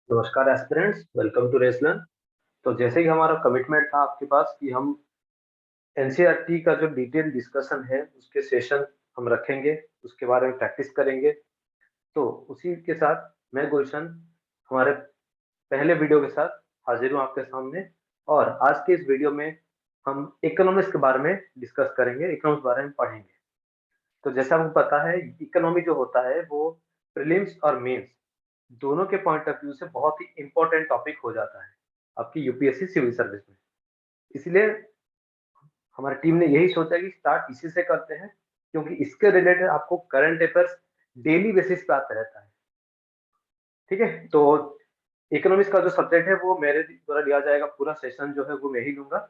नमस्कार aspirants, welcome to wrestler. तो जैसे कि हमारा कमिटमेंट था आपके पास कि हम एनसीईआरटी का जो डिटेल डिस्कशन है उसके सेशन हम रखेंगे, उसके बारे में प्रैक्टिस करेंगे। तो उसी के साथ मैं गुलशन हमारे पहले वीडियो के साथ हाजिर हूँ आपके सामने। और आज के इस वीडियो में हम इकोनॉमिक्स के बारे में डिस्कस करेंगे, इकोनॉमिक्स के बारे में पढ़ेंगे। तो जैसा आपको पता है, इकोनॉमी जो होता है वो प्रीलिम्स और मेंस दोनों के पॉइंट ऑफ व्यू से बहुत ही इंपॉर्टेंट टॉपिक हो जाता है आपकी यूपीएससी सिविल सर्विस में। इसलिए हमारी टीम ने यही सोचा कि स्टार्ट इसी से करते हैं, क्योंकि इसके रिलेटेड आपको करंट अफेयर्स डेली बेसिस पे आता रहता है। ठीक है, तो इकोनॉमिक्स का जो सब्जेक्ट है वो मेरे द्वारा लिया जाएगा, पूरा सेशन जो है वो मैं ही लूंगा।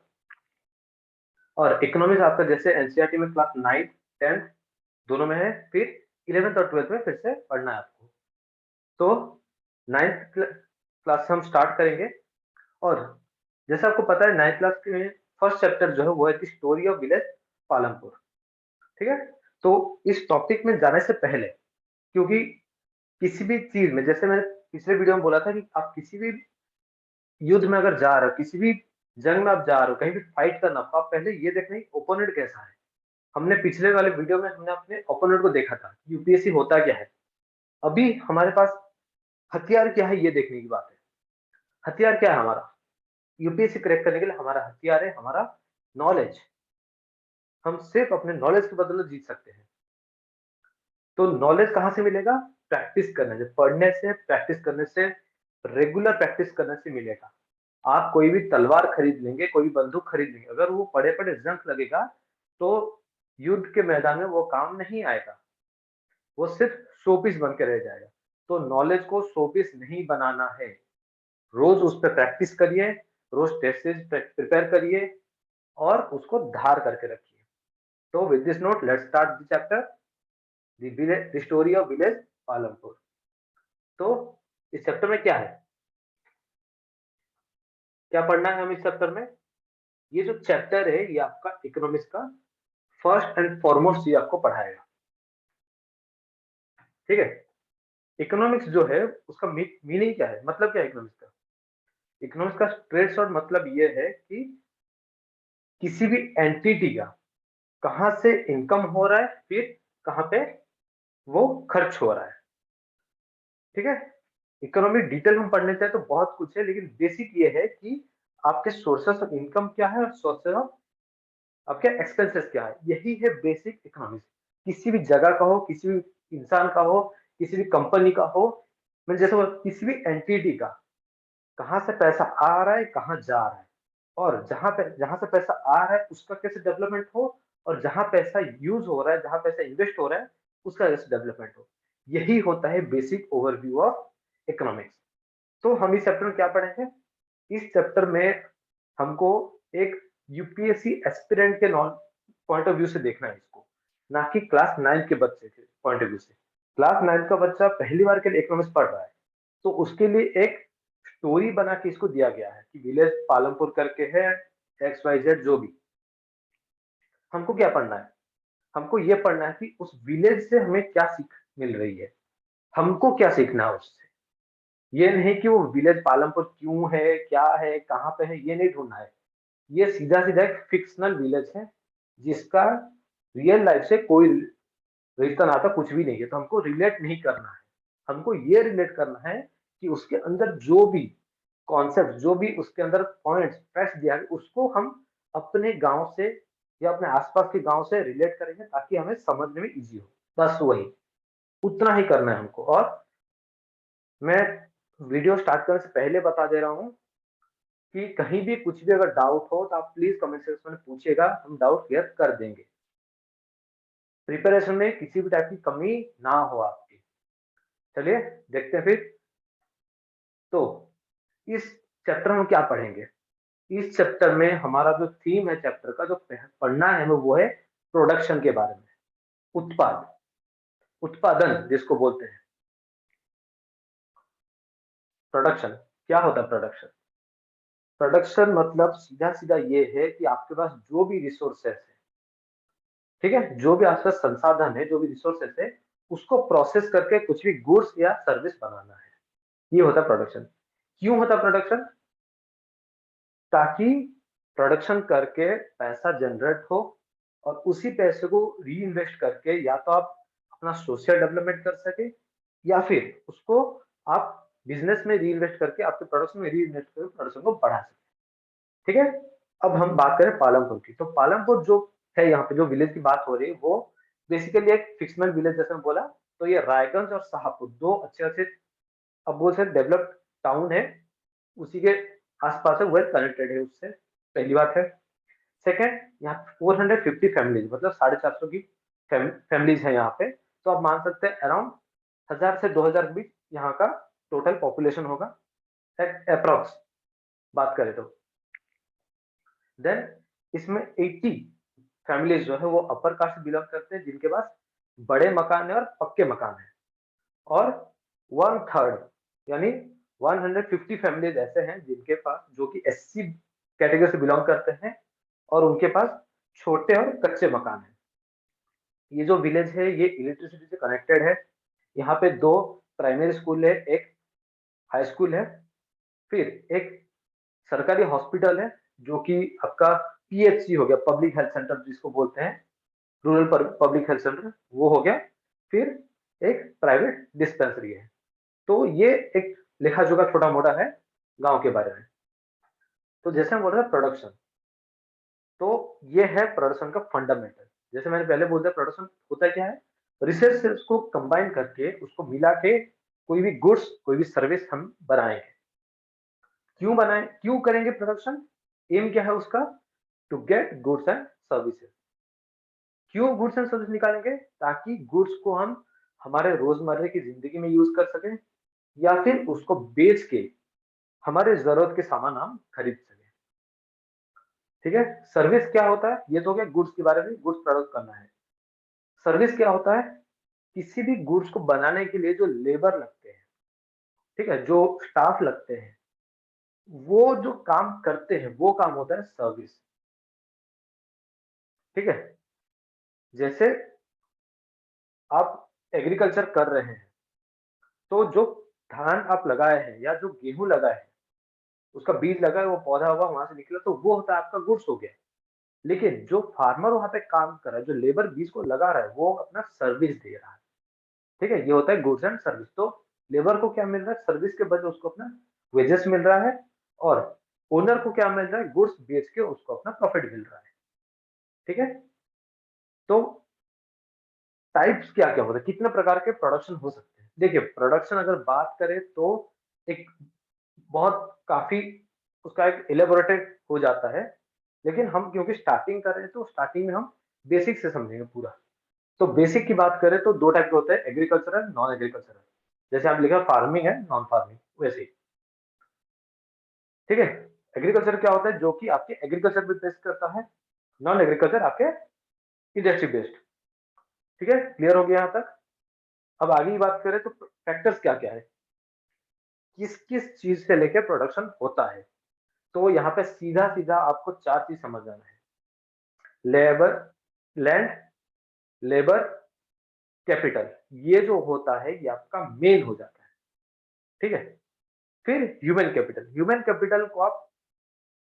और इकोनॉमिक्स आपका जैसे एनसीईआरटी में क्लास 9th 10th दोनों में है, फिर 11th और 12th में फिर से पढ़ना है आपको। तो 9th क्लास हम स्टार्ट करेंगे। और जैसा आपको पता है 9th क्लास के फर्स्ट चैप्टर जो है वो है the story of village Palampur. ठीक है, तो इस टॉपिक में जाने से पहले, क्योंकि किसी भी चीज में, जैसे मैंने पिछले वीडियो में बोला था कि आप किसी भी युद्ध में अगर जा रहे हो, किसी भी जंग में आप जा रहे हो, कहीं भी फाइट करना, तो आप पहले ये देखना ओपोनेंट कैसा है। हमने पिछले वाले वीडियो में हमने अपने ओपोनेंट को देखा था, यूपीएससी होता क्या है। अभी हमारे पास हथियार क्या है ये देखने की बात है। हथियार क्या है हमारा? यूपीएससी क्रैक करने के लिए हमारा हथियार है हमारा नॉलेज। हम सिर्फ अपने नॉलेज के बदले जीत सकते हैं। तो नॉलेज कहाँ से मिलेगा? प्रैक्टिस करने से, पढ़ने से, प्रैक्टिस करने से, रेगुलर प्रैक्टिस करने से मिलेगा। आप कोई भी तलवार खरीद लेंगे, कोई भी बंदूक खरीद लेंगे, अगर वो पड़े पड़े जंग लगेगा तो युद्ध के मैदान में वो काम नहीं आएगा, वो सिर्फ शोपीस बन के रह जाएगा। तो नॉलेज को शोपीस नहीं बनाना है। रोज उस पर प्रैक्टिस करिए, रोज टेस्ट प्रिपेयर करिए और उसको धार करके रखिए। तो with this note let's start the chapter the story of village Palampur. तो इस चैप्टर में क्या है, क्या पढ़ना है हम इस चैप्टर में? ये जो चैप्टर है ये आपका इकोनॉमिक्स का फर्स्ट एंड फॉरमोस्ट ये आपको पढ़ाएगा। ठीक है, इकोनॉमिक्स जो है उसका मीनिंग क्या है, मतलब क्या है इकोनॉमिक्स का? इकोनॉमिक्स का स्ट्रेट शॉर्ट मतलब ये है कि किसी भी एंटिटी का कहां से इनकम हो रहा है, फिर कहां पे वो खर्च हो रहा है। ठीक है, इकोनॉमिक डिटेल में पढ़ने चाहे तो बहुत कुछ है, लेकिन बेसिक ये है कि आपके सोर्सेस ऑफ इनकम क्या है और सोर्सेस ऑफ आपके एक्सपेंसेस क्या है। यही है बेसिक इकोनॉमिक्स। किसी भी जगह का हो, किसी भी इंसान का हो, किसी भी कंपनी का हो, मतलब जैसे किसी भी एंटिटी का कहाँ से पैसा आ रहा है, कहाँ जा रहा है, और जहां से पैसा आ रहा है उसका कैसे डेवलपमेंट हो, और जहां पैसा यूज हो रहा है, जहां पैसा इन्वेस्ट हो रहा है उसका कैसे डेवलपमेंट हो। यही होता है बेसिक ओवरव्यू ऑफ इकोनॉमिक्स। तो हम इस चैप्टर में क्या पढ़ेंगे? इस चैप्टर में हमको एक यूपीएससी एस्पिरेंट के पॉइंट ऑफ व्यू से देखना है इसको, ना कि क्लास 9 के बच्चे के पॉइंट ऑफ व्यू से। क्लास 9 का बच्चा पहली बार के लिए इकोनॉमिक्स पढ़ रहा है, तो उसके लिए एक स्टोरी बना के इसको दिया गया है कि विलेज पालमपुर करके है, एक्स वाई जेड जो भी। हमको क्या पढ़ना है? हमको ये पढ़ना है कि उस विलेज से हमें क्या सीख मिल रही है, हमको क्या सीखना है उससे। ये नहीं कि वो विलेज पालमपुर क्यों है, क्या है, कहाँ पे है, ये नहीं ढूंढना है। ये सीधा सीधा एक फिक्शनल विलेज है जिसका रियल लाइफ से कोई रिश्ता नाता कुछ भी नहीं है। तो हमको रिलेट नहीं करना है, हमको ये रिलेट करना है कि उसके अंदर जो भी कॉन्सेप्ट, जो भी उसके अंदर पॉइंट्स फैक्ट्स दिया है, उसको हम अपने गांव से या अपने आसपास के गांव से रिलेट करेंगे ताकि हमें समझने में इजी हो। बस वही, उतना ही करना है हमको। और मैं वीडियो स्टार्ट करने से पहले बता दे रहा हूँ कि कहीं भी कुछ भी अगर डाउट हो तो आप प्लीज कमेंट सेक्शन में पूछिएगा, हम डाउट क्लियर कर देंगे। प्रिपरेशन में किसी भी टाइप की कमी ना हो आपकी। चलिए देखते हैं फिर। तो इस चैप्टर में क्या पढ़ेंगे? इस चैप्टर में हमारा जो थीम है चैप्टर का, जो पढ़ना है हमें, वो है प्रोडक्शन के बारे में। उत्पाद, उत्पादन जिसको बोलते हैं, प्रोडक्शन। क्या होता है प्रोडक्शन? प्रोडक्शन मतलब सीधा सीधा ये है कि आपके पास जो भी रिसोर्सेस है, ठीक है, जो भी आपका संसाधन है, जो भी रिसोर्सेस है, उसको प्रोसेस करके कुछ भी गुड्स या सर्विस बनाना है, ये होता है प्रोडक्शन। क्यों होता प्रोडक्शन? ताकि प्रोडक्शन करके पैसा जनरेट हो और उसी पैसे को री इन्वेस्ट करके या तो आप अपना सोशल डेवलपमेंट कर सके या फिर उसको आप बिजनेस में री इन्वेस्ट करके आपके प्रोडक्शन में री इन्वेस्ट करके प्रोडक्शन को बढ़ा सके। ठीक है, अब हम बात करें पालमपुर की। तो पालमपुर जो है, यहाँ पे जो विलेज की बात हो रही है वो बेसिकली एक फिक्शनल विलेज जैसे मैं बोला। तो ये रायगंज और शाहपुर दो अच्छे अच्छे, अब वो से डेवलप्ड टाउन है, उसी के आसपास है, वेल कनेक्टेड है उससे, पहली बात है। सेकंड, यहाँ 450 फैमिलीज मतलब 450 की फैमिलीज है यहाँ पे। तो आप मान सकते हैं अराउंड 1000 से 2000 के बीच यहाँ का टोटल पॉपुलेशन होगा अप्रोक्स बात करें तो। देन इसमें 80 फैमिलीज जो है वो अपर कास्ट से बिलोंग करते हैं, जिनके पास बड़े मकान है और पक्के मकान है। और 1/3 यानी 150 फैमिलीज ऐसे हैं जिनके पास, जो कि एससी कैटेगरी से बिलोंग करते हैं और उनके पास छोटे और कच्चे मकान हैं। ये जो विलेज है ये इलेक्ट्रिसिटी से कनेक्टेड है। यहाँ पे 2 प्राइमरी स्कूल है, एक हाई स्कूल है, फिर एक सरकारी हॉस्पिटल है जो कि आपका पीएचसी हो गया, पब्लिक हेल्थ सेंटर जिसको बोलते हैं, रूरल पब्लिक हेल्थ सेंटर, वो हो गया। फिर एक प्राइवेट डिस्पेंसरी है। तो ये एक लिखा जोखा छोटा मोटा है गांव के बारे में। तो जैसे हम बोल रहे हैं प्रोडक्शन, तो ये है प्रोडक्शन का फंडामेंटल। जैसे मैंने पहले बोल दिया, प्रोडक्शन होता क्या है, रिसर्च से उसको कंबाइन करके उसको मिला के कोई भी गुड्स कोई भी सर्विस हम बनाएंगे। क्यों बनाए, क्यों करेंगे प्रोडक्शन? एम क्या है उसका? To get goods and services. क्यों गुड्स एंड सर्विस निकालेंगे? ताकि गुड्स को हम हमारे रोजमर्रा की जिंदगी में यूज कर सकें या फिर उसको बेच के हमारे जरूरत के सामान हम खरीद सकें। ठीक है, सर्विस क्या होता है? ये तो हो गया गुड्स के बारे में, गुड्स प्रोडक्ट करना है। सर्विस क्या होता है? किसी भी गुड्स को बनाने के लिए जो लेबर लगते हैं, ठीक है, जो स्टाफ लगते हैं, वो जो काम करते हैं वो काम होता है सर्विस। ठीक है, जैसे आप एग्रीकल्चर कर रहे हैं, तो जो धान आप लगाए हैं या जो गेहूं लगाए हैं, उसका बीज लगा है, वो पौधा हुआ, वहां से निकला, तो वो होता है आपका गुड्स हो गया। लेकिन जो फार्मर वहां पे काम कर रहा है, जो लेबर बीज को लगा रहा है, वो अपना सर्विस दे रहा है। ठीक है, ये होता है गुड्स एंड सर्विस। तो लेबर को क्या मिल रहा है? सर्विस के बदले उसको अपना वेजेस मिल रहा है, और ओनर को क्या मिल रहा है? गुड्स बेच के उसको अपना प्रॉफिट मिल रहा है। ठीक है, तो टाइप्स क्या क्या होता है, कितने प्रकार के प्रोडक्शन हो सकते हैं? देखिए, प्रोडक्शन अगर बात करें तो एक बहुत काफी उसका एक इलेबोरेटेड हो जाता है, लेकिन हम क्योंकि स्टार्टिंग कर रहे हैं तो स्टार्टिंग में हम बेसिक से समझेंगे पूरा। तो बेसिक की बात करें तो दो टाइप के होते हैं, एग्रीकल्चरल, नॉन एग्रीकल्चरल। जैसे आप लिखा फार्मिंग है, नॉन फार्मिंग, वैसे ही। ठीक है, एग्रीकल्चर क्या होता है? जो कि आपके एग्रीकल्चर पे बेस्ड करता है। नॉन एग्रीकल्चर आपके इंडस्ट्री बेस्ड। ठीक है, क्लियर हो गया यहाँ तक? अब आगे की बात करें तो फैक्टर्स क्या क्या है, किस किस चीज से लेकर प्रोडक्शन होता है। तो यहाँ पे सीधा सीधा आपको 4 चीज समझ आना है। Labour, land, labour, capital. ये जो होता है ये आपका मेन हो जाता है। ठीक है, फिर ह्यूमन कैपिटल। ह्यूमन कैपिटल को आप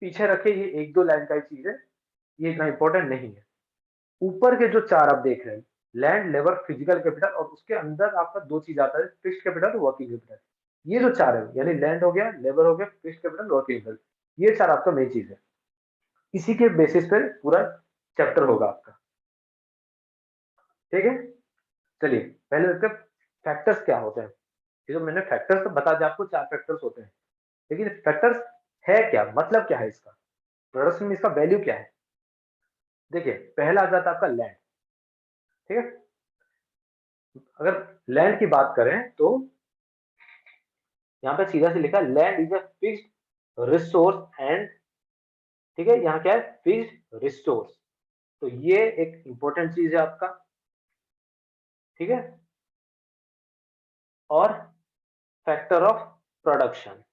पीछे रखे, ये एक दो लाइन का ही चीज है, ये इतना इंपॉर्टेंट नहीं है। ऊपर के जो 4 आप देख रहे हैं, लैंड, लेबर, फिजिकल कैपिटल, और उसके अंदर आपका 2 चीज आता है, फिक्स्ड कैपिटल और वर्किंग कैपिटल। ये जो 4 है, यानी लैंड हो गया, लेबर हो गया, फिक्स्ड कैपिटल, वर्किंग कैपिटल, ये 4 आपका मेन चीज है। इसी के बेसिस पे पूरा चैप्टर होगा आपका। ठीक है, चलिए पहले देखते हैं फैक्टर्स क्या होते हैं। ये जो मैंने फैक्टर्स तो बता दिया आपको, 4 फैक्टर्स होते हैं, लेकिन फैक्टर्स है क्या, मतलब क्या है इसका, प्रोडक्शन में इसका वैल्यू क्या है? देखिए, पहला आ जाता है आपका लैंड। ठीक है, अगर लैंड की बात करें तो यहाँ पे सीधा से लिखा है, land is a fixed resource and, ठीक है, यहाँ क्या है? Fixed resource. तो ये एक इंपॉर्टेंट चीज है आपका। ठीक है, और factor of production,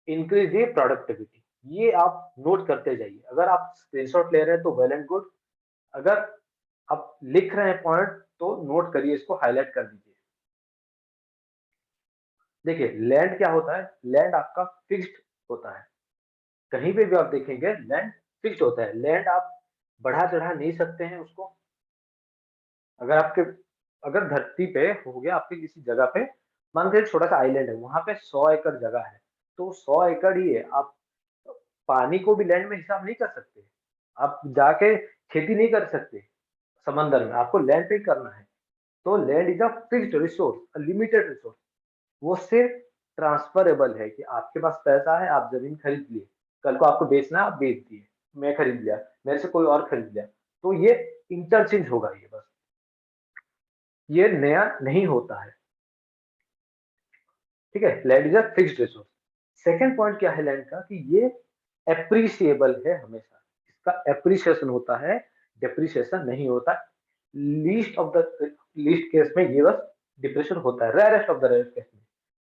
increase the productivity. ये आप नोट करते जाइए। अगर आप स्क्रीनशॉट ले रहे हैं तो वेल एंड गुड, अगर आप लिख रहे हैं पॉइंट तो नोट करिए, इसको हाईलाइट कर दीजिए। देखिए लैंड क्या होता है, लैंड आपका फिक्स्ड होता है। कहीं पे भी आप देखेंगे लैंड फिक्स्ड होता है। लैंड आप बढ़ा-चढ़ा नहीं सकते हैं उसको। अगर आपके अगर धरती पे हो गया आपके किसी जगह पे, मान के छोटा-सा आइलैंड है, वहाँ पे 100 एकड़ जगह है, तो 100 एकड़ ही है। आप पानी को भी लैंड में हिसाब नहीं कर सकते। आप जाके खेती नहीं कर सकते समंदर में, आपको लैंड पे ही करना है। तो land is a fixed resource, a limited resource. वो सिर्फ ट्रांसफरेबल है कि आपके पास पैसा है, आप ज़मीन खरीद लिए, कल को आपको बेचना है, आप बेच दिए, मैं खरीद लिया, मेरे से कोई और खरीद लिया, तो ये इंटरचेंज होगा ये बस, ये नया नहीं होता है, ठीक है? Land is a fixed resource. Second point क्या है लैंड का कि ये एप्रिशिएबल है हमेशा, इसका एप्रिसिएशन होता है, डेप्रिसिएशन नहीं होता। लीस्ट केस में ये बस डिप्रेशन होता है, rarest of the rare case में।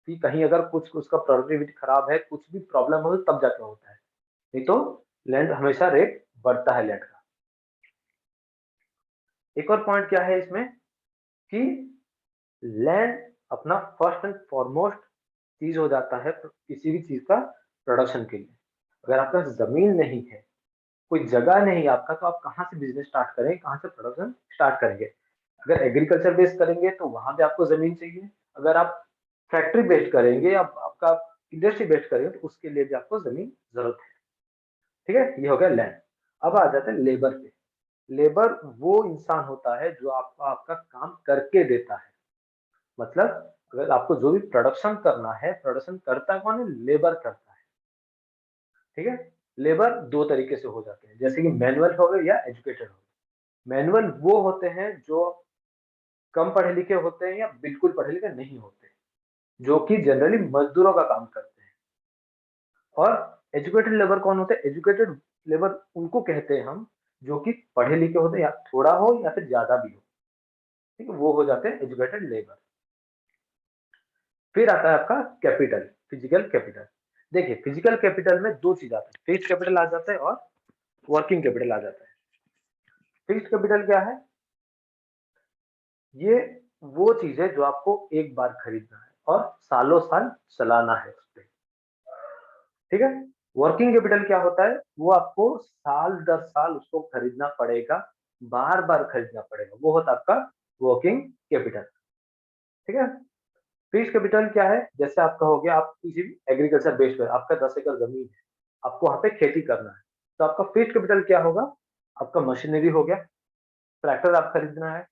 कि कहीं अगर कुछ उसका प्रोडक्टिविटी खराब है, कुछ भी प्रॉब्लम हो तब जाके होता है, नहीं तो लैंड हमेशा रेट बढ़ता है लैंड का। एक और पॉइंट क्या है इसमें कि लैंड अपना फर्स्ट एंड फॉरमोस्ट चीज हो जाता है किसी भी चीज का प्रोडक्शन के लिए। अगर आपका जमीन नहीं है, कोई जगह नहीं है आपका, तो आप कहाँ से बिजनेस स्टार्ट करेंगे, कहाँ से प्रोडक्शन स्टार्ट करेंगे? अगर एग्रीकल्चर बेस्ड करेंगे तो वहां पे आपको जमीन चाहिए। अगर आप फैक्ट्री बेस्ड करेंगे या आपका इंडस्ट्री बेस्ड करेंगे तो उसके लिए भी आपको जमीन जरूरत है, ठीक है? ये हो गया लैंड। अब आ जाते हैं लेबर पे। लेबर वो इंसान होता है जो आपको आपका काम करके देता है। मतलब अगर आपको जो भी प्रोडक्शन करना है, प्रोडक्शन करता कौन है? लेबर करता है, ठीक है? लेबर दो तरीके से हो जाते हैं, जैसे कि मैनुअल हो गए या एजुकेटेड हो गए। मैनुअल वो होते हैं जो कम पढ़े लिखे होते हैं या बिल्कुल पढ़े लिखे नहीं होते, जो कि जनरली मजदूरों का काम करते हैं। और एजुकेटेड लेबर कौन होते हैं? एजुकेटेड लेबर उनको कहते हैं हम जो कि पढ़े लिखे होते हैं, या थोड़ा हो या फिर ज्यादा भी हो, ठीक है? वो हो जाते हैं एजुकेटेड लेबर। फिर आता है आपका कैपिटल, फिजिकल कैपिटल। देखिए फिजिकल कैपिटल में दो चीज आती है, फिक्स्ड कैपिटल आ जाता है और वर्किंग कैपिटल आ जाता है। फिक्स्ड कैपिटल क्या है? ये वो चीज है जो आपको एक बार खरीदना है और सालों साल चलाना है उस पे, ठीक है? वर्किंग कैपिटल क्या होता है? वो आपको साल दर साल उसको खरीदना पड़ेगा, बार बार खरीदना पड़ेगा, वो होता है आपका वर्किंग कैपिटल, ठीक है? फिक्स्ड कैपिटल क्या है? जैसे आपका हो गया, आप किसी भी एग्रीकल्चर बेस्ड है, आपका 10 एकड़ जमीन है, आपको वहां पे खेती करना है, तो आपका फिक्स्ड कैपिटल क्या होगा? आपका मशीनरी हो गया, ट्रैक्टर आप खरीदना है,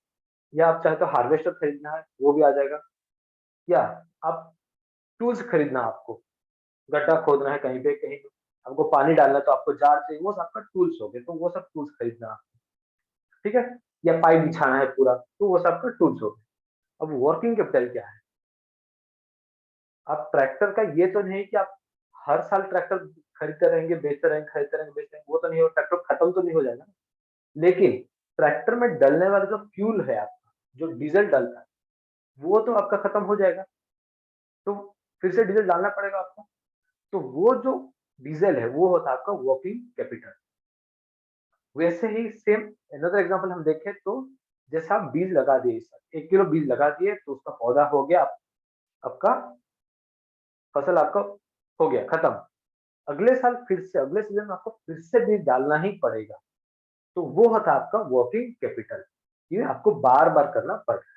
या आप चाहे तो हार्वेस्टर खरीदना है वो भी आ जाएगा, या आप टूल्स खरीदना है, आपको गड्ढा खोदना है कहीं पे, कहीं हमको पानी डालना है तो आपको जार चाहिए, वो सब आपका टूल्स हो गए, तो वो सब टूल्स खरीदना है, ठीक है? या पाइप बिछाना है पूरा, तो वो सब आपका टूल्स हो गए। अब वर्किंग कैपिटल क्या है? आप ट्रैक्टर का ये तो नहीं कि आप हर साल ट्रैक्टर खरीदते रहेंगे, बेचते रहेंगे, खरीदते रहेंगे, बेचते रहेंगे, वो तो नहीं हो, ट्रैक्टर खत्म तो नहीं हो जाएगा ना। लेकिन ट्रैक्टर में डलने वाला जो फ्यूल है आपका, जो डीजल डलता है, वो तो आपका खत्म हो जाएगा, तो फिर से डीजल डालना पड़ेगा आपको। तो वो जो डीजल है वो होता है आपका वर्किंग कैपिटल। वैसे ही सेम अनदर एग्जांपल हम देखें तो, जैसे आप बीज लगा दिए, 1 किलो बीज लगा दिए तो उसका पौधा हो गया, आपका फसल आपका हो गया खत्म। अगले साल फिर से अगले सीजन में आपको फिर से बीज डालना ही पड़ेगा, तो वो होता है आपका वर्किंग कैपिटल। ये आपको बार बार करना पड़ता है।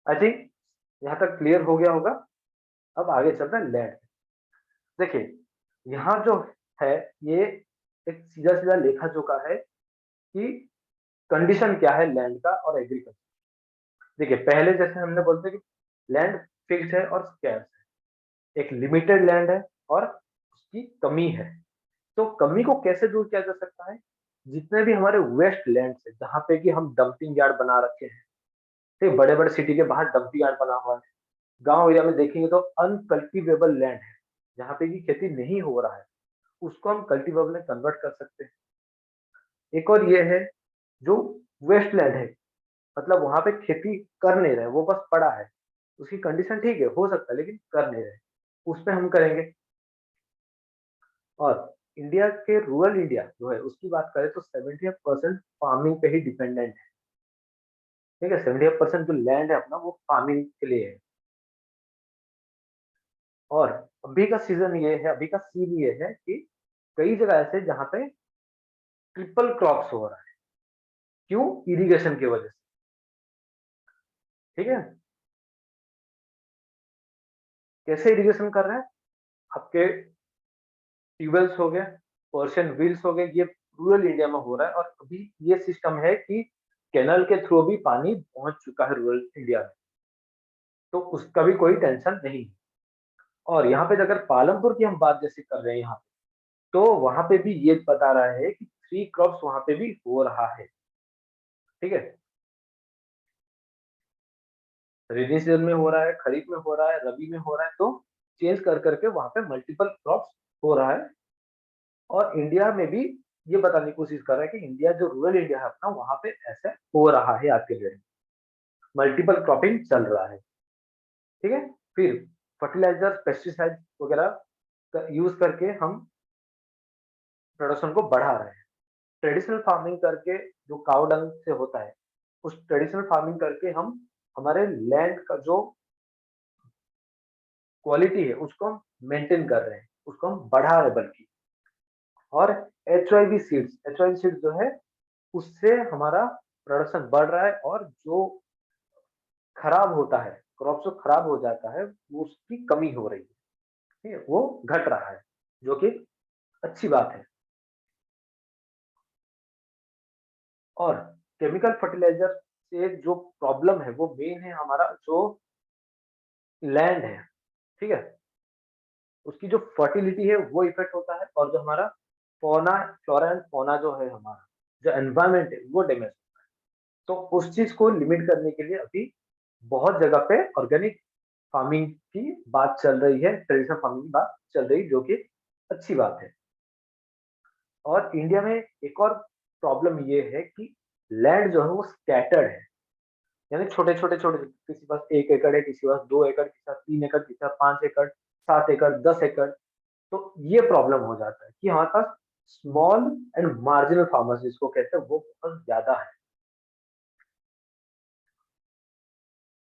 आई थिंक यहाँ तक क्लियर हो गया होगा। अब आगे चलते हैं लैंड। देखिए यहाँ जो है, ये एक सीधा सीधा लेखा जोखा है कि कंडीशन क्या है लैंड का और एग्रीकल्चर। देखिए पहले जैसे हमने बोलते कि लैंड फिक्स्ड है और स्कैर्स है, एक लिमिटेड लैंड है और उसकी कमी है। तो कमी को कैसे दूर किया जा सकता है? जितने भी हमारे वेस्ट लैंड है, जहाँ पे कि हम डंपिंग यार्ड बना रखे हैं, ठीक, बड़े बड़े सिटी के बाहर डंपिंग यार्ड बना हुआ है, गांव एरिया में देखेंगे तो अनकल्टिवेबल लैंड है, जहाँ पे की खेती नहीं हो रहा है, उसको हम कल्टिवेबल में कन्वर्ट कर सकते हैं। एक और ये है जो वेस्ट लैंड है, मतलब वहां पे खेती कर नहीं रहे, वो बस पड़ा है, उसकी कंडीशन ठीक है, हो सकता है, लेकिन कर नहीं रहे, उस पे हम करेंगे। और इंडिया के रूरल इंडिया जो है उसकी बात करें तो 70% फार्मिंग पे ही डिपेंडेंट है, ठीक है? 70% जो लैंड है अपना वो फार्मिंग के लिए है। और अभी का सीजन ये है, अभी का सीन ये है कि कई जगह ऐसे जहां पे ट्रिपल क्रॉप्स हो रहा है। क्यों? इरिगेशन की वजह से। ठीक है। कैसे इरिगेशन कर रहे हैं? आपके ट्यूबवेल्स हो गए, पर्शियन व्हील्स हो गए, ये रूरल इंडिया में हो रहा है। और अभी ये सिस्टम है कि कैनल के थ्रू भी पानी पहुंच चुका है रूरल इंडिया में, तो उसका भी कोई टेंशन नहीं है। और यहाँ पे अगर पालमपुर की हम बात जैसे कर रहे हैं यहाँ पे, तो वहां पे भी ये बता रहा है कि 3 क्रॉप्स वहां पे भी हो रहा है। ठीक है। रेनी सीजन में हो रहा है, खरीफ में हो रहा है, रबी में हो रहा है, तो चेंज कर करके वहां पे मल्टीपल क्रॉप्स हो रहा है। और इंडिया में भी ये बताने की कोशिश कर रहा है कि इंडिया जो रूरल इंडिया है अपना, वहां पे ऐसा हो रहा है आज के डेट में, मल्टीपल क्रॉपिंग चल रहा है। ठीक है। फिर फर्टिलाइजर, पेस्टिसाइड वगैरह यूज करके हम प्रोडक्शन को बढ़ा रहे हैं। ट्रेडिशनल फार्मिंग करके जो काव डंग से होता है, उस ट्रेडिशनल फार्मिंग करके हम हमारे लैंड का जो क्वालिटी है उसको हम मेंटेन कर रहे हैं, उसको हम बढ़ा रहे हैं बल्कि। और एच वाई वी सीड्स जो है, उससे हमारा प्रोडक्शन बढ़ रहा है। और जो खराब होता है, क्रॉप जो खराब हो जाता है, वो उसकी कमी हो रही है। ठीक है, वो घट रहा है, जो कि अच्छी बात है। और केमिकल फर्टिलाइजर से जो प्रॉब्लम है वो मेन है हमारा जो लैंड है। ठीक है। उसकी जो फर्टिलिटी है वो इफेक्ट होता है, और जो हमारा फोना, फ्लोरा एंड फोना जो है, हमारा जो एनवायरमेंट है वो डैमेज। तो उस चीज को लिमिट करने के लिए अभी बहुत जगह पे ऑर्गेनिक फार्मिंग की बात चल रही है, ट्रेडिशनल फार्मिंग की बात चल रही है, जो कि अच्छी बात है। और इंडिया में एक और प्रॉब्लम ये है कि लैंड जो है वो स्कैटर्ड है, यानी छोटे छोटे, किसी के पास 1 एकड़ है, किसी के पास 2 एकड़, किसी के पास 3 एकड़, किसी के पास 5 एकड़, 7 एकड़, 10 एकड़। तो ये प्रॉब्लम हो जाता है कि हमारे पास स्मॉल एंड मार्जिनल फार्मर्स जिसको कहते हैं वो बहुत ज्यादा है।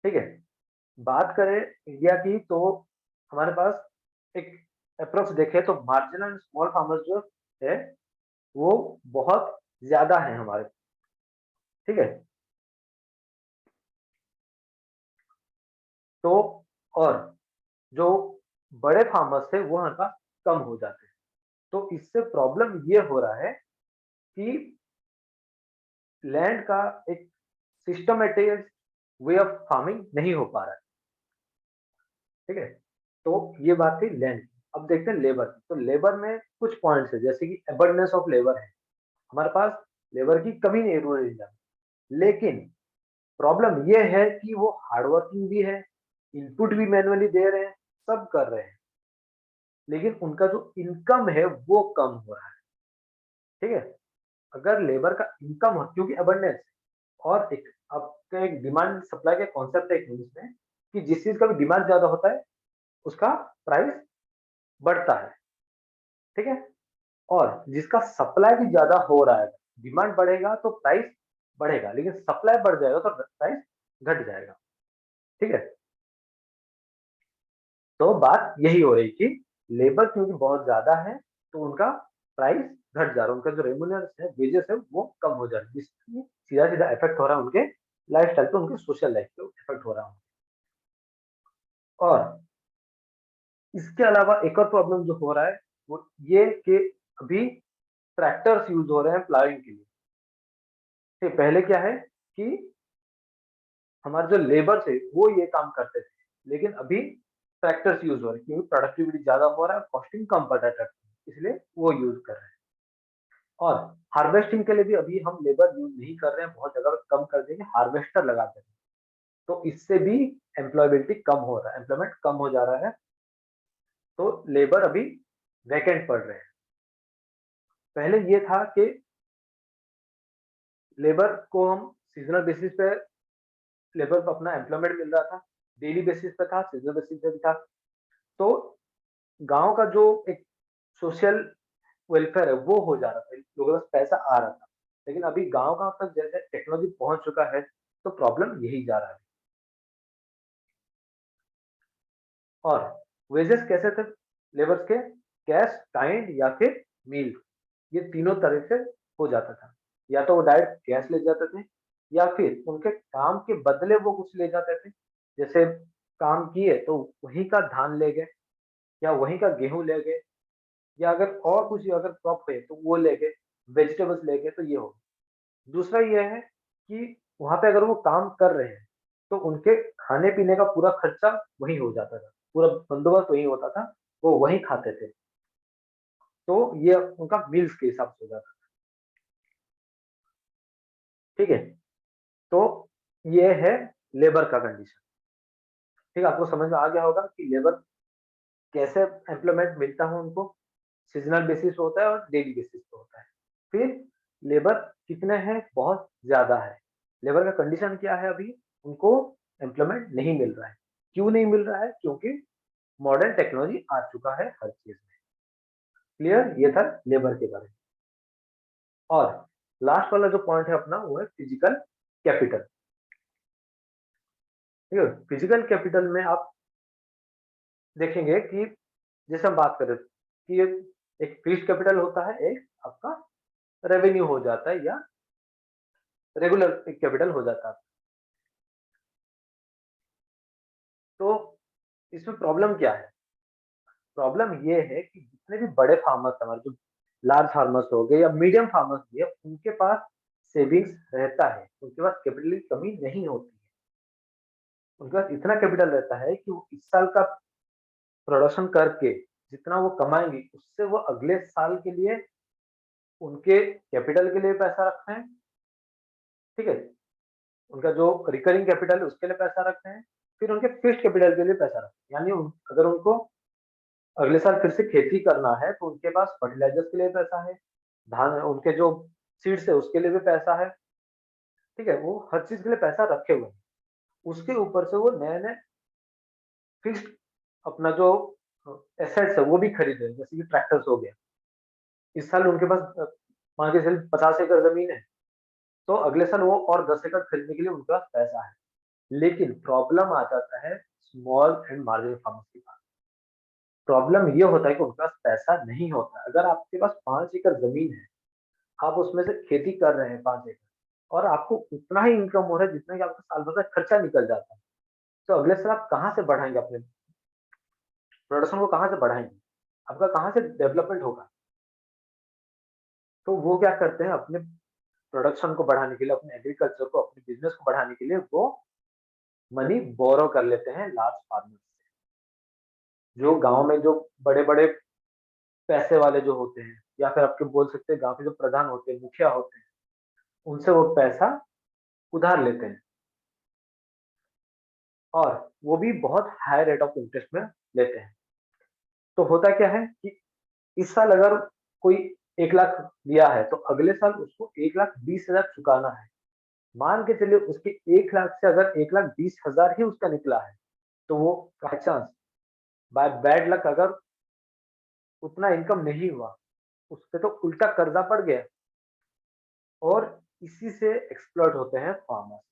ठीक है। बात करें इंडिया की, तो हमारे पास एक अप्रोक्स देखें तो मार्जिनल एंड स्मॉल फार्मर्स जो है वो बहुत ज्यादा है हमारे। ठीक है। तो और जो बड़े फार्मर्स है वो हमारे पास कम हो जाते हैं। तो इससे प्रॉब्लम ये हो रहा है कि लैंड का एक सिस्टमेटिक वे ऑफ फार्मिंग नहीं हो पा रहा है। ठीक है। तो ये बात थी लैंड की। अब देखते हैं लेबर की। तो लेबर में कुछ पॉइंट्स है, जैसे कि अबंडेंस ऑफ लेबर है, हमारे पास लेबर की कमी नहीं है रूरल एरिया में। लेकिन प्रॉब्लम ये है कि वो हार्ड वर्किंग भी है, इनपुट भी मैनुअली दे रहे हैं, सब कर रहे हैं, लेकिन उनका जो इनकम है वो कम हो रहा है। ठीक है। अगर लेबर का इनकम हो, क्योंकि अबंडेंस और एक आपका एक डिमांड सप्लाई का कॉन्सेप्ट है इंग्लिश में, कि जिस चीज का भी डिमांड ज्यादा होता है उसका प्राइस बढ़ता है। ठीक है। और जिसका सप्लाई भी ज्यादा हो रहा है, डिमांड बढ़ेगा तो प्राइस बढ़ेगा, लेकिन सप्लाई बढ़ जाएगा तो प्राइस घट जाएगा। ठीक है। तो बात यही हो रही कि लेबर क्योंकि बहुत ज्यादा है, तो उनका प्राइस घट जा रहा है, उनका जो रेमुनरेशन है, वेजेस है, वो कम हो जा रहा है, जिसकी सीधा सीधा इफेक्ट हो रहा है उनके लाइफ स्टाइल पे, उनके सोशल लाइफ पे इफेक्ट हो रहा है। और इसके अलावा एक और प्रॉब्लम जो हो रहा है वो ये कि अभी ट्रैक्टर्स यूज हो रहे हैं प्लाविंग के लिए। ठीक, पहले क्या है कि हमारे जो लेबर थे वो ये काम करते थे, लेकिन अभी ट्रैक्टर्स यूज हो रहे हैं क्योंकि प्रोडक्टिविटी ज्यादा हो रहा है, कॉस्टिंग कम पड़ रहा है ट्रैक्टर, इसलिए वो यूज कर रहे हैं। और हार्वेस्टिंग के लिए भी अभी हम लेबर यूज नहीं कर रहे हैं, बहुत जगह पे कम कर देंगे, हार्वेस्टर लगाते हैं। तो इससे भी एम्प्लॉयबिलिटी कम हो रहा है, एम्प्लॉयमेंट कम हो जा रहा है। तो लेबर अभी वैकेंट पड़ रहे हैं। पहले ये था कि लेबर को हम सीजनल बेसिस पे लेबर को अपना एम्प्लॉयमेंट मिल रहा था, डेली बेसिस पे था, सीजनल बेसिस पे भी था। तो गांव का जो एक सोशल वेलफेयर है वो हो जा रहा था, लोगों के पास पैसा आ रहा था। लेकिन अभी गांव गांव तक जैसे टेक्नोलॉजी पहुंच चुका है, तो प्रॉब्लम यही जा रहा है। और वेजेस कैसे थे लेबर्स के? कैश, टाइम या फिर मील, ये तीनों तरह से हो जाता था। या तो वो डायरेक्ट कैश ले जाते थे या फिर उनके काम के बदले वो कुछ ले जाते थे। जैसे काम किए तो वहीं का धान ले गए या वहीं का गेहूं ले गए, या अगर और कुछ अगर क्रॉप है तो वो ले गए, वेजिटेबल्स ले गए, तो ये हो। दूसरा ये है कि वहां पे अगर वो काम कर रहे हैं तो उनके खाने पीने का पूरा खर्चा वहीं हो जाता था, पूरा बंदोबस्त वहीं होता था, वो वहीं खाते थे। तो ये उनका मील्स के हिसाब से हो जाता था। ठीक है, तो ये है लेबर का कंडीशन। ठीक है, आपको समझ में आ गया होगा कि लेबर कैसे एम्प्लॉयमेंट मिलता है उनको, सीजनल बेसिस पे होता है और डेली बेसिस पे होता है। फिर लेबर कितने हैं? बहुत ज्यादा है। लेबर का कंडीशन क्या है? अभी उनको एम्प्लॉयमेंट नहीं मिल रहा है। क्यों नहीं मिल रहा है? क्योंकि मॉडर्न टेक्नोलॉजी आ चुका है हर चीज में। क्लियर? ये था लेबर के बारे में। और लास्ट वाला जो पॉइंट है अपना, वो है फिजिकल कैपिटल। ठीक है, फिजिकल कैपिटल में आप देखेंगे कि जैसे हम बात करें कि एक फिक्स्ड कैपिटल होता है, एक आपका रेवेन्यू हो जाता है या रेगुलर कैपिटल हो जाता है। तो इसमें प्रॉब्लम क्या है? प्रॉब्लम ये है कि जितने भी बड़े फार्मर्स हमारे, जो लार्ज फार्मर्स हो गए या मीडियम फार्मर्स भी है, उनके पास सेविंग्स रहता है, उनके पास कैपिटल की कमी नहीं होती है। उनके पास इतना कैपिटल रहता है कि वो इस साल का प्रोडक्शन करके जितना वो कमाएंगे, उससे वो अगले साल के लिए उनके कैपिटल के लिए पैसा रखते हैं। ठीक है, उनका जो रिकरिंग कैपिटल है उसके लिए पैसा रखते हैं, फिर उनके फिक्स्ड कैपिटल के लिए पैसा रखते हैं। यानी अगर उनको अगले साल फिर से खेती करना है तो उनके पास फर्टिलाइजर्स के लिए पैसा है, धान उनके जो सीड्स है उसके लिए भी पैसा है। ठीक है, वो हर चीज के लिए पैसा रखे हुए हैं। उसके ऊपर से वो नए नए फिक्स्ड अपना जो एसेट्स है वो भी खरीद रहे हैं, जैसे कि ट्रैक्टर्स हो गया। इस साल उनके पास मान के चलिए 50 एकड़ जमीन है, तो अगले साल वो और 10 एकड़ खरीदने के लिए उनके पास पैसा है। लेकिन प्रॉब्लम आ जाता है स्मॉल एंड मार्जिनल फार्मर्स के पास। प्रॉब्लम ये होता है कि उनके पास पैसा नहीं होता। अगर आपके पास 5 एकड़ जमीन है, आप उसमें से खेती कर रहे हैं 5 एकड़, और आपको उतना ही इनकम हो रहा है जितना कि आपका साल भर का खर्चा निकल जाता है, तो अगले साल आप कहाँ से बढ़ाएंगे? अपने प्रोडक्शन को कहाँ से बढ़ाएंगे? आपका कहाँ से डेवलपमेंट होगा? तो वो क्या करते हैं, अपने प्रोडक्शन को बढ़ाने के लिए, अपने एग्रीकल्चर को, अपने बिजनेस को बढ़ाने के लिए वो मनी बोरो कर लेते हैं लार्ज फार्मर से। जो गांव में जो बड़े बड़े पैसे वाले जो होते हैं, या फिर आपके बोल सकते हैं गांव के जो प्रधान होते हैं, मुखिया होते हैं, उनसे वो पैसा उधार लेते हैं, और वो भी बहुत हाई रेट ऑफ इंटरेस्ट में लेते हैं। तो होता क्या है कि इस साल अगर कोई 1 लाख दिया है तो अगले साल उसको 1,20,000 चुकाना है। मान के चलिए उसके 1 लाख से अगर 1,20,000 ही उसका निकला है, तो वो by chance, by bad luck, अगर उतना इनकम नहीं हुआ, उस पे तो उल्टा कर्जा पड़ गया, और इसी से एक्सप्लॉइट होते हैं फार्मर्स।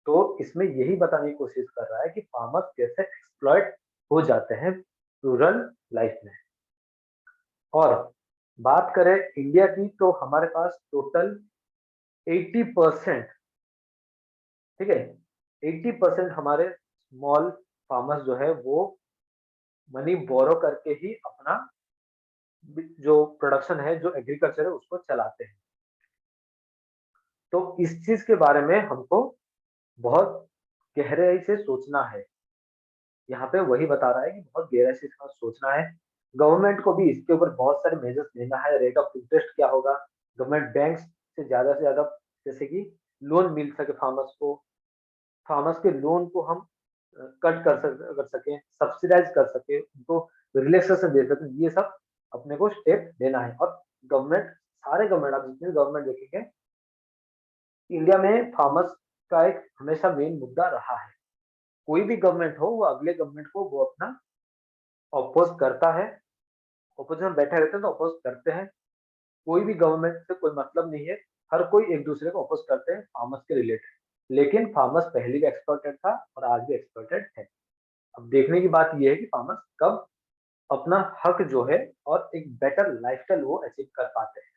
तो इसमें यही बताने की कोशिश कर रहा है कि फार्मर्स कैसे एक्सप्लॉइट हो जाते हैं रूरल लाइफ में। और बात करें इंडिया की, तो हमारे पास टोटल 80%, ठीक है, 80% हमारे स्मॉल फार्मर्स जो है वो मनी बोरो करके ही अपना जो प्रोडक्शन है, जो एग्रीकल्चर है, उसको चलाते हैं। तो इस चीज के बारे में हमको बहुत गहराई से सोचना है। यहाँ पे वही बता रहा है कि बहुत गहराई से इसका सोचना है। गवर्नमेंट को भी इसके ऊपर बहुत सारे मेजर्स लेना है। रेट ऑफ इंटरेस्ट क्या होगा? गवर्नमेंट बैंक से ज्यादा जैसे कि लोन मिल सके फार्मर्स को, फार्मर्स के लोन को हम कट कर सकें, सब्सिडाइज कर सके, उनको रिलैक्सेशन दे सकें। ये सब अपने को स्टेप लेना है। और गवर्नमेंट, सारे गवर्नमेंट, आप जितने गवर्नमेंट देखेंगे इंडिया में, फार्मर्स का एक हमेशा मेन मुद्दा रहा है। कोई भी गवर्नमेंट हो, वो अगले गवर्नमेंट को वो अपना अपोज करता है, अपोजिशन में बैठे रहते हैं तो अपोज करते हैं। कोई भी गवर्नमेंट से कोई मतलब नहीं है, हर कोई एक दूसरे को अपोज करते हैं फार्मर्स के रिलेटेड। लेकिन फार्मर्स पहले भी एक्सप्लॉइटेड था और आज भी एक्सप्लॉइटेड है। अब देखने की बात ये है कि फार्मर्स कब अपना हक जो है और एक बेटर लाइफस्टाइल वो अचीव कर पाते हैं।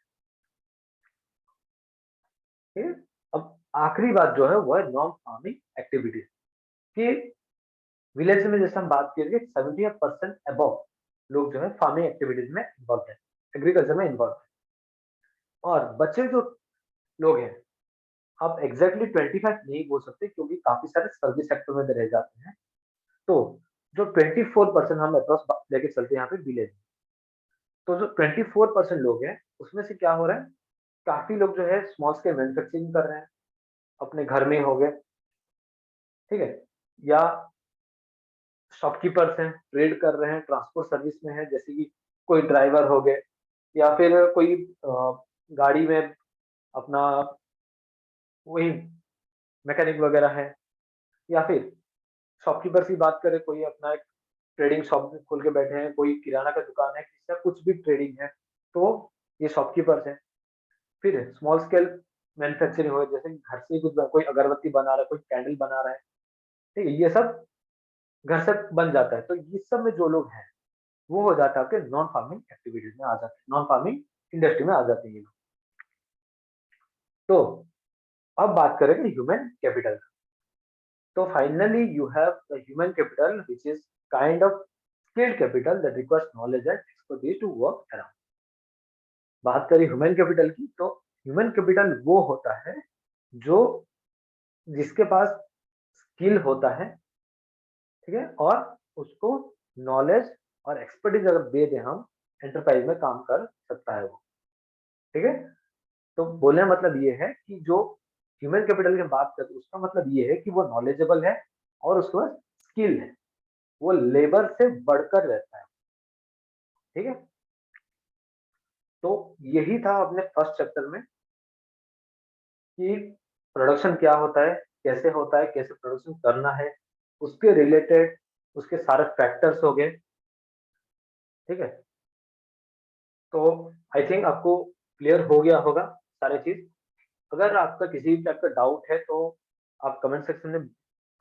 ठीक है? अब आखिरी बात जो है वो है नॉन फार्मिंग एक्टिविटीज कि विलेज में जैसे हम बात करेंगे 70% अबव लोग जो है फार्मिंग एक्टिविटीज में इन्वॉल्व है, एग्रीकल्चर में इन्वॉल्व है। और बच्चे जो लोग हैं, आप एग्जैक्टली 25 नहीं बोल सकते क्योंकि काफी सारे सर्विस सेक्टर में रह जाते हैं। तो जो 24% हम अप्रोक्स लेके चलते हैं यहाँ पे विलेज, तो जो 24% लोग हैं उसमें से क्या हो रहा है, काफी लोग जो है स्मॉल स्केल मैन्युफैक्चरिंग कर रहे हैं, अपने घर में हो गए, ठीक है, या शॉपकीपर्स हैं, ट्रेड कर रहे हैं, ट्रांसपोर्ट सर्विस में है, जैसे कि कोई ड्राइवर हो गए, या फिर कोई गाड़ी में अपना वही मैकेनिक वगैरह है, या फिर शॉपकीपर की बात करें, कोई अपना एक ट्रेडिंग शॉप खोल के बैठे हैं, कोई किराना का दुकान है, किसी का कुछ भी ट्रेडिंग है, तो ये शॉपकीपर्स हैं। फिर स्मॉल स्केल मैन्युफैक्चरिंग हो, जैसे कि घर से कुछ कोई अगरबत्ती बना रहा है, कोई कैंडल बना रहा है, ठीक है, ये सब घर से बन जाता है। तो इस सब में जो लोग हैं वो हो जाता है आपके नॉन फार्मिंग एक्टिविटीज में आ जाते हैं, नॉन फार्मिंग इंडस्ट्री में आ जाते हैं ये लोग। तो अब बात करेंगे ह्यूमन कैपिटल। तो finally you have the human capital which is kind of skilled capital that requires knowledge and expertise to work around. बात करें ह्यूमन कैपिटल की, तो ह्यूमन कैपिटल वो होता है जो जिसके पास स्किल होता है, ठीक है, और उसको नॉलेज और एक्सपर्टीज अगर दे दें हम, एंटरप्राइज में काम कर सकता है वो, ठीक है। तो बोलने का मतलब ये है कि जो ह्यूमन कैपिटल की बात करते हैं उसका मतलब ये है कि वो नॉलेजेबल है और उसके पास स्किल है, वो लेबर से बढ़कर रहता है, ठीक है। तो यही था अपने फर्स्ट चैप्टर में कि प्रोडक्शन क्या होता है, कैसे होता है, कैसे प्रोडक्शन करना है, उसके रिलेटेड उसके सारे फैक्टर्स हो गए, ठीक है। तो आई थिंक आपको क्लियर हो गया होगा सारे चीज। अगर आपका किसी टाइप का डाउट है तो आप कमेंट सेक्शन में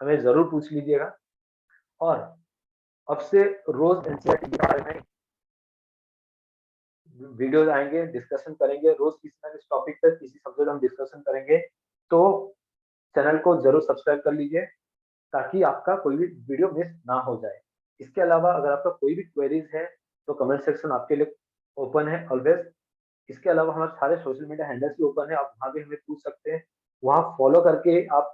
हमें जरूर पूछ लीजिएगा। और अब से रोज एनसीईआरटी के बारे में वीडियोस आएंगे, डिस्कशन करेंगे रोज, किसी ना किसी टॉपिक पे किसी सब्जेक्ट हम डिस्कशन करेंगे। तो चैनल को जरूर सब्सक्राइब कर लीजिए ताकि आपका कोई भी वीडियो मिस ना हो जाए। इसके अलावा अगर आपका कोई भी क्वेरीज है तो कमेंट सेक्शन आपके लिए ओपन है ऑलवेज। इसके अलावा हमारे सारे सोशल मीडिया हैंडल्स भी ओपन है, आप वहाँ भी हमें पूछ सकते हैं। वहाँ फॉलो करके आप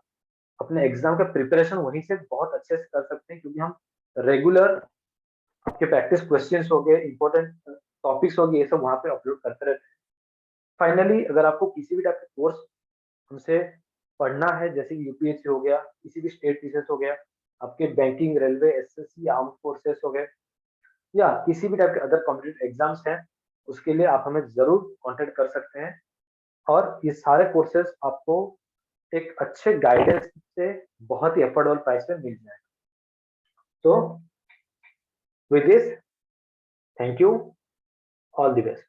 अपने एग्जाम का प्रिपरेशन वहीं से बहुत अच्छे से कर सकते हैं, क्योंकि हम रेगुलर आपके प्रैक्टिस क्वेश्चंस हो गए, इंपॉर्टेंट टॉपिक्स हो गए, ये सब वहाँ पे अपलोड करते रहते हैं। फाइनली अगर आपको किसी भी टाइप का कोर्स हमसे पढ़ना है, जैसे कि यूपीएससी हो गया, किसी भी स्टेट पीसीएस हो गया, आपके banking, railway, SSC, arm forces हो गए, या किसी भी टाइप के अदर कॉम्पिटिटिव एग्जाम्स हैं, उसके लिए आप हमें जरूर कांटेक्ट कर सकते हैं। और ये सारे कोर्सेज आपको एक अच्छे गाइडेंस से बहुत ही अफोर्डेबल प्राइस में मिल जाएगा। तो with this, thank you, all the best.